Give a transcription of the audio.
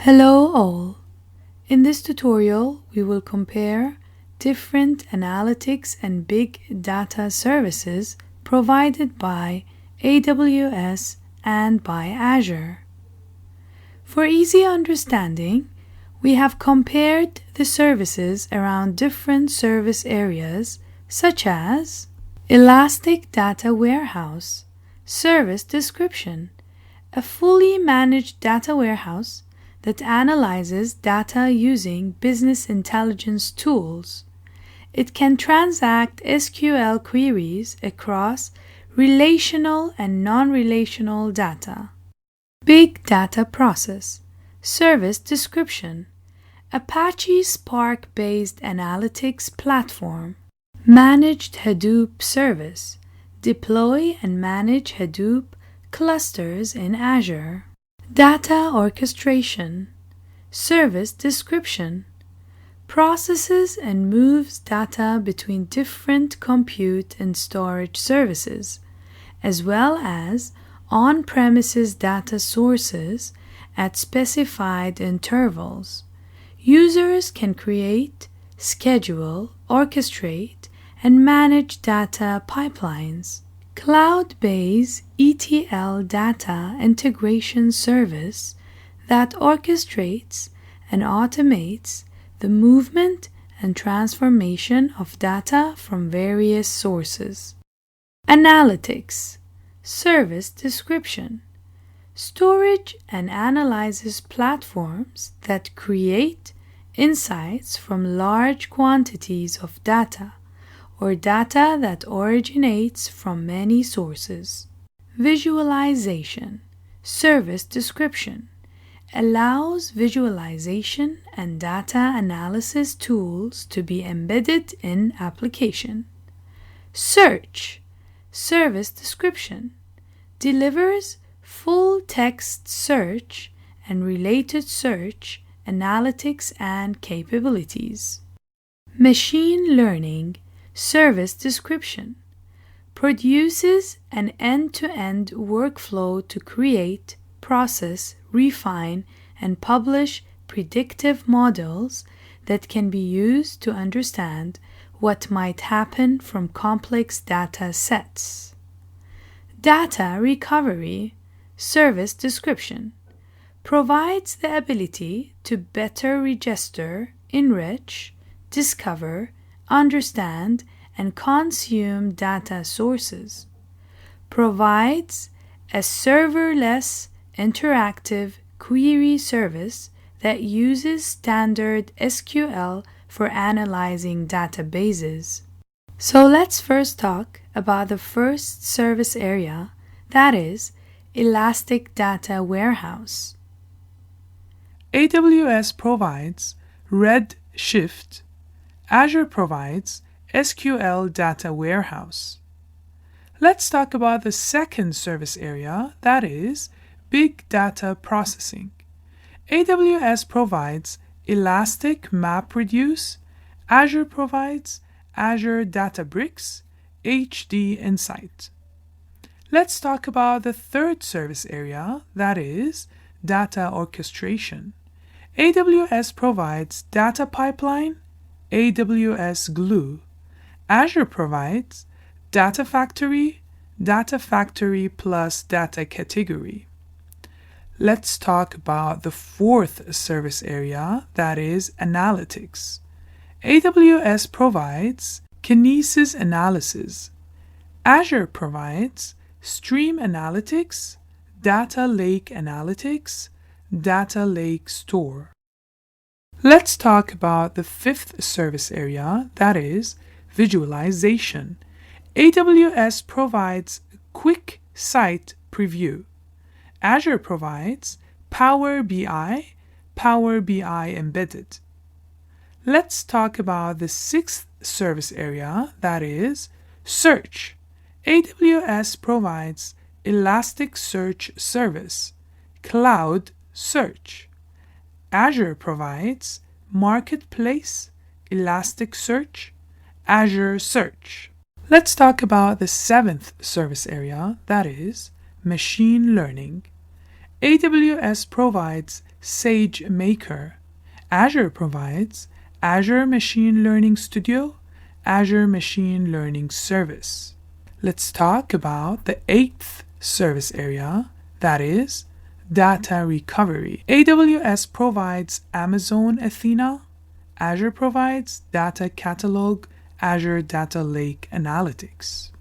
Hello all. In this tutorial, we will compare different analytics and big data services provided by AWS and by Azure. For easy understanding, we have compared the services around different service areas such as Elastic Data Warehouse, Service Description, a fully managed data warehouse that analyzes data using business intelligence tools. It can transact SQL queries across relational and non-relational data. Big Data Process, Service Description, Apache Spark-based analytics platform. Managed Hadoop Service, deploy and manage Hadoop clusters in Azure. Data Orchestration, Service Description, processes and moves data between different compute and storage services, as well as on-premises data sources at specified intervals. Users can create, schedule, orchestrate, and manage data pipelines. Cloud-based ETL data integration service that orchestrates and automates the movement and transformation of data from various sources. Analytics, Service Description, storage and analysis platforms that create insights from large quantities of data or data that originates from many sources. Visualization, Service Description, allows visualization and data analysis tools to be embedded in application. Search, Service Description, delivers full text search and related search, analytics and capabilities. Machine Learning, Service Description, produces an end-to-end workflow to create, process, refine, and publish predictive models that can be used to understand what might happen from complex data sets. Data Recovery, Service Description, provides the ability to better register, enrich, discover, understand, and consume data sources. Provides a serverless interactive query service that uses standard SQL for analyzing databases. So let's first talk about the first service area, that is, Elastic Data Warehouse. AWS provides Redshift. Azure provides SQL Data Warehouse. Let's talk about the second service area, that is, Big Data Processing. AWS provides Elastic MapReduce. Azure provides Azure Databricks, HD Insight. Let's talk about the third service area, that is, Data Orchestration. AWS provides Data Pipeline, AWS Glue. Azure provides Data Factory plus Data Category. Let's talk about the fourth service area, that is Analytics. AWS provides Kinesis Analysis. Azure provides Stream Analytics, Data Lake Analytics, Data Lake Store. Let's talk about the fifth service area, that is Visualization. AWS provides Quick Site Preview. Azure provides Power BI Embedded. Let's talk about the sixth service area, that is Search. AWS provides Elasticsearch Service, Cloud Search. Azure provides Marketplace, Elasticsearch, Azure Search. Let's talk about the seventh service area, that is Machine Learning. AWS provides SageMaker. Azure provides Azure Machine Learning Studio, Azure Machine Learning Service. Let's talk about the 8th service area, that is, data recovery. AWS provides Amazon Athena, Azure provides Data Catalog, Azure Data Lake Analytics.